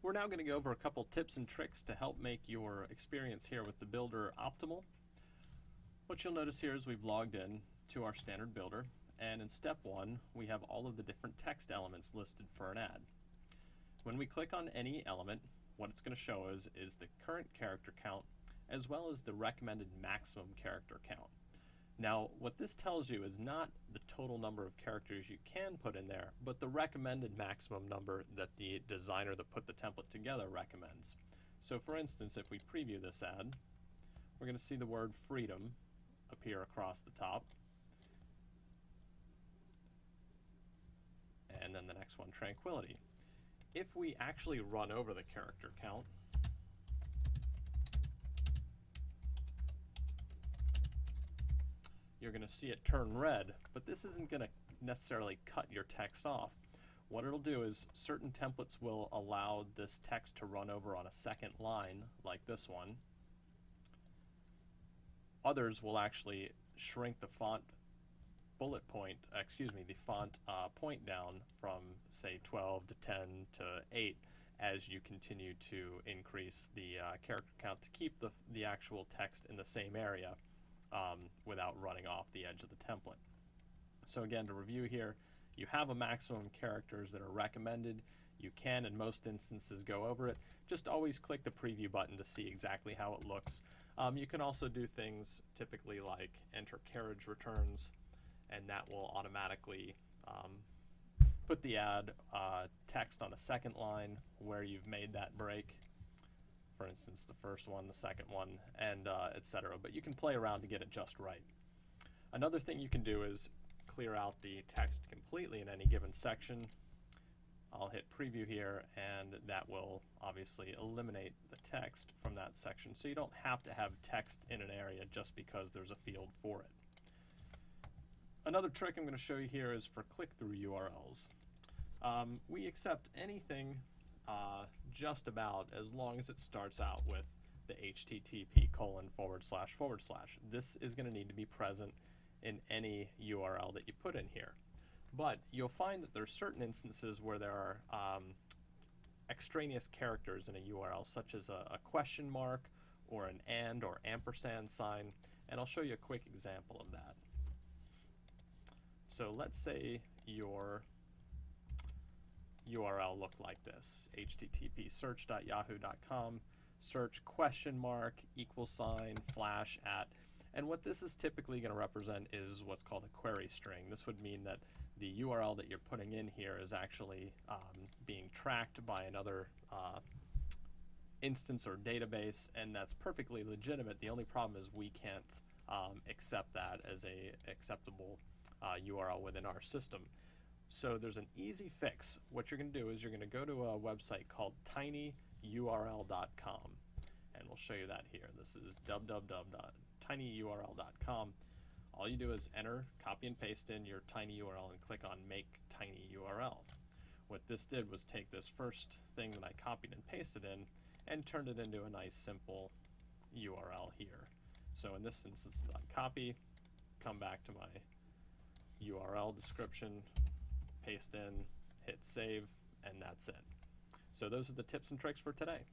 We're now going to go over a couple tips and tricks to help make your experience here with the builder optimal. What you'll notice here is we've logged in to our standard builder, and in step 1 we have all of the different text elements listed for an ad. When we click on any element, what it's going to show us is the current character count as well as the recommended maximum character count. Now, what this tells you is not the total number of characters you can put in there, but the recommended maximum number that the designer that put the template together recommends. So for instance, if we preview this ad, we're going to see the word freedom appear across the top. And then the next one, tranquility. If we actually run over the character count, you're going to see it turn red, but this isn't going to necessarily cut your text off. What it'll do is certain templates will allow this text to run over on a second line, like this one. Others will actually shrink the font the font point down from say 12 to 10 to 8 as you continue to increase the character count to keep the actual text in the same area without running off the edge of the template. So again, to review here, you have a maximum of characters that are recommended. You can, in most instances, go over it. Just always click the preview button to see exactly how it looks. You can also do things typically like enter carriage returns, and that will automatically put the ad text on a second line where you've made that break. For instance, the first one, the second one, and etc. But you can play around to get it just right. Another thing you can do is clear out the text completely in any given section. I'll hit preview here, and that will obviously eliminate the text from that section, so you don't have to have text in an area just because there's a field for it. Another trick I'm going to show you here is for click-through URLs. We accept anything just about as long as it starts out with the http://. This is going to need to be present in any URL that you put in here. But you'll find that there's certain instances where there are extraneous characters in a URL, such as a question mark or an and or ampersand sign, and I'll show you a quick example of that. So let's say your URL looked like this: http search.yahoo.com, search question mark =/ at. And what this is typically going to represent is what's called a query string. This would mean that the URL that you're putting in here is actually being tracked by another instance or database, and that's perfectly legitimate. The only problem is we can't accept that as a acceptable URL within our system. So there's an easy fix. What you're going to do is you're going to go to a website called tinyurl.com, and we'll show you that here. This is www.tinyurl.com. All you do is enter, copy and paste in your tiny URL and click on Make Tiny URL. What this did was take this first thing that I copied and pasted in and turned it into a nice simple URL here. So in this instance, I copy, come back to my URL description, paste in, hit save, and that's it. So those are the tips and tricks for today.